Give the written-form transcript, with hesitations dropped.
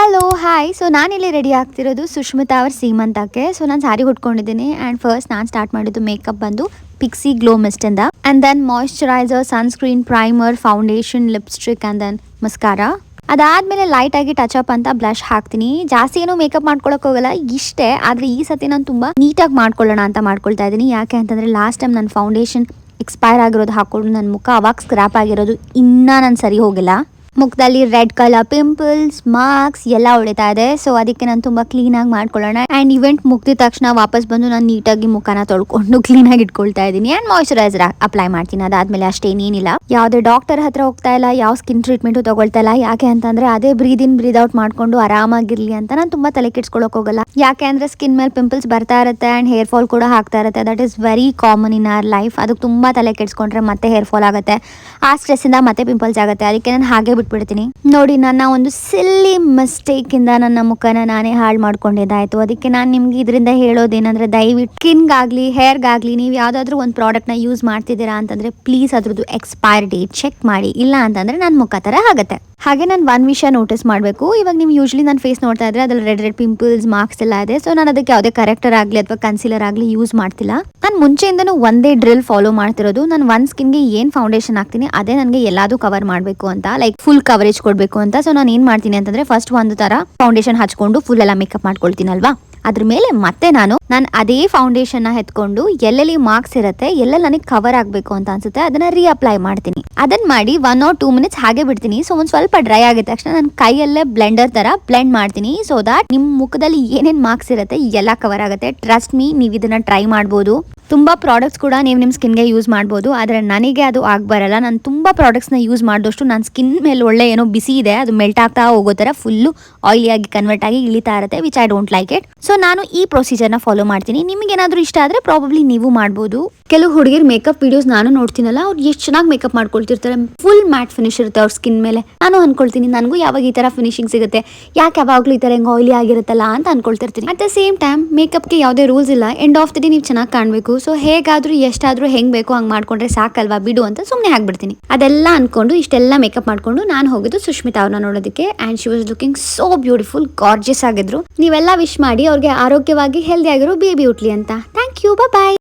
Hello hi. So ನಾನಿಲ್ಲಿ ready ಆಗ್ತಿರೋದು ಸುಷ್ಮಿತಾ ಅವ್ರ ಸೀಮಂತಕ್ಕೆ. ಸೊ ನಾನು ಸ್ಯಾರಿ ಉಟ್ಕೊಂಡಿದ್ದೀನಿ ಆ್ಯಂಡ್ ಫಸ್ಟ್ ನಾನು ಸ್ಟಾರ್ಟ್ ಮಾಡಿದ್ದು ಮೇಕಪ್ ಬಂದು ಪಿಕ್ಸಿ ಗ್ಲೋ ಮಿಸ್ಟಿಂದ. And then moisturiser, sunscreen, primer, foundation, lipstick and then mascara. ಅದಾದಮೇಲೆ ಲೈಟಾಗಿ ಟಚ್ ಅಪ್ ಅಂತ ಬ್ಲಷ್ ಹಾಕ್ತೀನಿ. ಜಾಸ್ತಿ ಏನೂ ಮೇಕಪ್ ಮಾಡ್ಕೊಳಕ್ಕೆ ಹೋಗಲ್ಲ, ಇಷ್ಟೇ. ಆದರೆ ಈ ಸತಿ ನಾನು ತುಂಬ ನೀಟಾಗಿ ಮಾಡ್ಕೊಳ್ಳೋಣ ಅಂತ ಮಾಡ್ಕೊಳ್ತಾ ಇದ್ದೀನಿ. ಯಾಕೆ ಅಂತಂದರೆ ಲಾಸ್ಟ್ ಟೈಮ್ ನನ್ನ ಫೌಂಡೇಶನ್ ಎಕ್ಸ್ಪೈರ್ ಆಗಿರೋದು ಹಾಕ್ಕೊಂಡು ನನ್ನ ಮುಖ ಅವಾಗ ಸ್ಕ್ರ್ಯಾಪ್ ಆಗಿರೋದು ಇನ್ನೂ ನಾನು ಸರಿ ಹೋಗಿಲ್ಲ. ಮುಖದಲ್ಲಿ ರೆಡ್ ಕಲರ್ ಪಿಂಪಲ್ಸ್, ಮಾರ್ಕ್ಸ್ ಎಲ್ಲ ಉಳಿತಾ ಇದೆ. ಸೊ ಅದಕ್ಕೆ ನಾನು ತುಂಬ ಕ್ಲೀನಾಗಿ ಮಾಡ್ಕೊಳ್ಳೋಣ. ಆ್ಯಂಡ್ ಇವೆಂಟ್ ಮುಗಿದ ತಕ್ಷಣ ವಾಪಸ್ ಬಂದು ನಾನು ನೀಟಾಗಿ ಮುಖನ ತೊಳ್ಕೊಂಡು ಕ್ಲೀನಾಗಿ ಇಟ್ಕೊಳ್ತಾ ಇದ್ದೀನಿ. ಆ್ಯಂಡ್ ಮಾಯಿಶ್ಚರೈಸರ್ ಅಪ್ಲೈ ಮಾಡ್ತೀನಿ. ಅದಾದಮೇಲೆ ಅಷ್ಟೇನೇನಿಲ್ಲ, ಯಾವುದೇ ಡಾಕ್ಟರ್ ಹತ್ರ ಹೋಗ್ತಾ ಇಲ್ಲ, ಯಾವ ಸ್ಕಿನ್ ಟ್ರೀಟ್ಮೆಂಟು ತೊಗೊಳ್ತಾ ಇಲ್ಲ. ಯಾಕೆ ಅಂತಂದರೆ ಅದೇ ಬ್ರೀದ್ ಇನ್ ಬ್ರೀದ್ ಔಟ್ ಮಾಡಿಕೊಂಡು ಆರಾಮಾಗಿರಲಿ ಅಂತ ನಾನು ತುಂಬ ತಲೆ ಕೆಡ್ಸ್ಕೊಳಕ್ಕೆ ಹೋಗಲ್ಲ. ಯಾಕೆ ಅಂದರೆ ಸ್ಕಿನ್ ಮೇಲೆ ಪಿಂಪಲ್ಸ್ ಬರ್ತಾ ಇರುತ್ತೆ ಆ್ಯಂಡ್ ಹೇರ್ ಫಾಲ್ ಕೂಡ ಆಗ್ತಾ ಇರುತ್ತೆ. That is very common in our life. ಅದಕ್ಕೆ ತುಂಬ ತಲೆ ಕೆಡ್ಸ್ಕೊಂಡ್ರೆ ಮತ್ತೆ ಹೇರ್ ಫಾಲ್ ಆಗುತ್ತೆ, ಆ ಸ್ಟ್ರೆಸ್ಸಿಂದ ಮತ್ತೆ ಪಿಂಪಲ್ಸ್ ಆಗುತ್ತೆ. ಅದಕ್ಕೆ ನಾನು ಹಾಗೆ ಬಿಟ್ಬಿಡ್ತೀನಿ. ನೋಡಿ, ನನ್ನ ಒಂದು ಸಿಲ್ಲಿ ಮಿಸ್ಟೇಕಿಂದ ನನ್ನ ಮುಖನ ನಾನೇ ಹಾಳು ಮಾಡ್ಕೊಂಡಿದ್ದಾಯಿತು. ಅದಕ್ಕೆ ನಾನು ನಿಮ್ಗೆ ಇದರಿಂದ ಹೇಳೋದೇನೆಂದರೆ, ದಯವಿಟ್ಟು ಸ್ಕಿನ್ಗಾಗಲಿ ಹೇರ್ಗಾಗಲಿ ನೀವು ಯಾವುದಾದ್ರೂ ಒಂದು ಪ್ರಾಡಕ್ಟ್ನ ಯೂಸ್ ಮಾಡ್ತಿದ್ದೀರಾ ಅಂತಂದರೆ ಪ್ಲೀಸ್ ಅದ್ರದ್ದು ಎಕ್ಸ್ಪೈರ್ ಡೇಟ್ ಚೆಕ್ ಮಾಡಿ. ಇಲ್ಲ ಅಂತಂದರೆ ನನ್ನ ಮುಖ ಥರ ಆಗುತ್ತೆ. ಹಾಗೆ ನಾನು ಒಂದು ವಿಷಯ ನೋಟಿಸ್ ಮಾಡಬೇಕು. ಇವಾಗ ನೀವು ಯೂಶ್ವಲಿ ನನ್ನ ಫೇಸ್ ನೋಡ್ತಾ ಇದ್ರೆ ಅದ್ರಲ್ಲಿ ರೆಡ್ ಪಿಂಪಲ್ಸ್, ಮಾರ್ಕ್ಸ್ ಎಲ್ಲ ಇದೆ. ಸೊ ನಾನು ಅದಕ್ಕೆ ಯಾವುದೇ ಕರೆಕ್ಟರ್ ಆಗಲಿ ಅಥವಾ ಕನ್ಸೀಲರ್ ಆಗಲಿ ಯೂಸ್ ಮಾಡ್ತಿಲ್ಲ. ನಾನು ಮುಂಚೆಯಿಂದನೂ ಒಂದೇ ಡ್ರಿಲ್ ಫಾಲೋ ಮಾಡ್ತಿರೋದು. ನಾನು ಒಂದು ಸ್ಕಿನ್ಗೆ ಏನು ಫೌಂಡೇಶನ್ ಹಾಕ್ತೀನಿ ಅದೇ ನನಗೆ ಎಲ್ಲದೂ ಕವರ್ ಮಾಡಬೇಕು ಅಂತ, ಲೈಕ್ ಫುಲ್ ಕವರೇಜ್ ಕೊಡಬೇಕು ಅಂತ. ಸೊ ನಾನು ಏನು ಮಾಡ್ತೀನಿ ಅಂತಂದರೆ ಫಸ್ಟ್ ಒಂದು ಥರ ಫೌಂಡೇಶನ್ ಹಚ್ಕೊಂಡು ಫುಲ್ ಎಲ್ಲ ಮೇಕಪ್ ಮಾಡ್ಕೊಳ್ತೀನಲ್ವಾ, ಅದ್ರ ಮೇಲೆ ಮತ್ತೆ ನಾನು ಅದೇ ಫೌಂಡೇಶನ್ನ ಎತ್ಕೊಂಡು ಎಲ್ಲೆಲ್ಲಿ ಮಾರ್ಕ್ಸ್ ಇರುತ್ತೆ, ಎಲ್ಲೆಲ್ಲಿ ನನಗೆ ಕವರ್ ಆಗಬೇಕು ಅಂತ ಅನ್ಸುತ್ತೆ ಅದನ್ನ ರೀಅಪ್ಲೈ ಮಾಡ್ತೀನಿ. ಅದನ್ನ ಮಾಡಿ 1 or 2 minutes ಹಾಗೆ ಬಿಡ್ತೀನಿ. ಸೊ ಒಂದು ಸ್ವಲ್ಪ ಡ್ರೈ ಆಗಿದ ತಕ್ಷಣ ನಾನು ಕೈಯಲ್ಲೇ ಬ್ಲೆಂಡರ್ ತರ ಬ್ಲೆಂಡ್ ಮಾಡ್ತೀನಿ. ಸೊ ದಟ್ ನಿಮ್ಮ ಮುಖದಲ್ಲಿ ಏನೇನು ಮಾರ್ಕ್ಸ್ ಇರುತ್ತೆ ಎಲ್ಲ ಕವರ್ ಆಗುತ್ತೆ. ಟ್ರಸ್ಟ್ ಮೀ, ನೀವು ಇದನ್ನ ಟ್ರೈ ಮಾಡ್ಬೋದು. ತುಂಬಾ ಪ್ರಾಡಕ್ಟ್ಸ್ ಕೂಡ ನೀವು ನಿಮ್ಮ ಸ್ಕಿನ್ಗೆ ಯೂಸ್ ಮಾಡ್ಬೋದು. ಆದರೆ ನನಗೆ ಅದು ಬರಲ್ಲ. ನಾನು ತುಂಬಾ ಪ್ರಾಡಕ್ಟ್ಸ್ನ ಯೂಸ್ ಮಾಡಿದಷ್ಟು ನನ್ನ ಸ್ಕಿನ್ ಮೇಲೆ ಒಳ್ಳೆ ಏನೋ ಬಿಸಿ ಇದೆ, ಅದು ಮೆಲ್ಟ್ ಆಗ್ತಾ ಹೋಗೋ ಥರ ಫುಲ್ಲು ಆಯಿಲಿಯಾಗಿ ಕನ್ವರ್ಟ್ ಆಗಿ ಇಳಿತಾ ಇರುತ್ತೆ, which I don't like it. So ನಾನು ಈ ಪ್ರೊಸೀಜರ್ನ ಫಾಲೋ ಮಾಡ್ತೀನಿ. ನಿಮ್ಗೆ ಏನಾದರೂ ಇಷ್ಟ ಆದರೆ ಪ್ರಾಬಬ್ಲಿ ನೀವು ಮಾಡ್ಬೋದು. ಕೆಲವು ಹುಡುಗಿರ್ ಮೇಕಪ್ ವಿಡಿಯೋಸ್ ನಾನು ನೋಡ್ತೀನಲ್ಲ, ಅವ್ರು ಎಷ್ಟು ಚೆನ್ನಾಗಿ ಮೇಕಪ್ ಮಾಡ್ಕೊಳ್ತಿರ್ತಾರೆ. ಫುಲ್ ಮ್ಯಾಟ್ ಫಿನಿಶ್ ಇರುತ್ತೆ ಅವ್ರ ಸ್ಕಿನ್ ಮೇಲೆ. ನಾನು ಅನ್ಕೊಳ್ತೀನಿ ನನಗೂ ಯಾವಾಗ ಈ ಥರ ಫಿನಿಶಿಂಗ್ ಸಿಗುತ್ತೆ, ಯಾಕೆ ಯಾವಾಗಲೂ ಈ ಥರ ಹೆಂಗೆ ಆಯಿಲಿ ಆಗಿರುತ್ತಲ್ಲ ಅಂತ ಅನ್ಕೊಳ್ತಿರ್ತೀನಿ. ಅಟ್ ದ ಸೇಮ್ ಟೈಮ್ ಮೇಕಪ್ಗೆ ಯಾವುದೇ ರೂಲ್ಸ್ ಇಲ್ಲ. ಎಂಡ್ ಆಫ್ ದ ಡೇ ನೀವು ಚೆನ್ನಾಗಿ ಕಾಣಬೇಕು. ಸೊ ಹೇಗಾದರೂ ಎಷ್ಟಾದರೂ ಹೆಂಗೆ ಬೇಕೋ ಹಂಗೆ ಮಾಡ್ಕೊಂಡ್ರೆ ಸಾಕಲ್ವಾ, ಬಿಡು ಅಂತ ಸುಮ್ಮನೆ ಆಗ್ಬಿಡ್ತೀನಿ. ಅದೆಲ್ಲ ಅನ್ಕೊಂಡು ಇಷ್ಟೆಲ್ಲ ಮೇಕಪ್ ಮಾಡ್ಕೊಂಡು ನಾನು ಹೋಗಿದ್ದು ಸುಷ್ಮಿತಾ ಅವ್ರನ್ನ ನೋಡೋದಕ್ಕೆ. And she was looking so beautiful, gorgeous ಆಗಿದ್ರು. ನೀವೆಲ್ಲ ವಿಶ್ ಮಾಡಿ ಅವ್ರಿಗೆ ಆರೋಗ್ಯವಾಗಿ ಹೆಲ್ದಿ ಆಗಿರೋ ಬೇಬಿ ಹುಟ್ಲಿ ಅಂತ. Thank you, bye.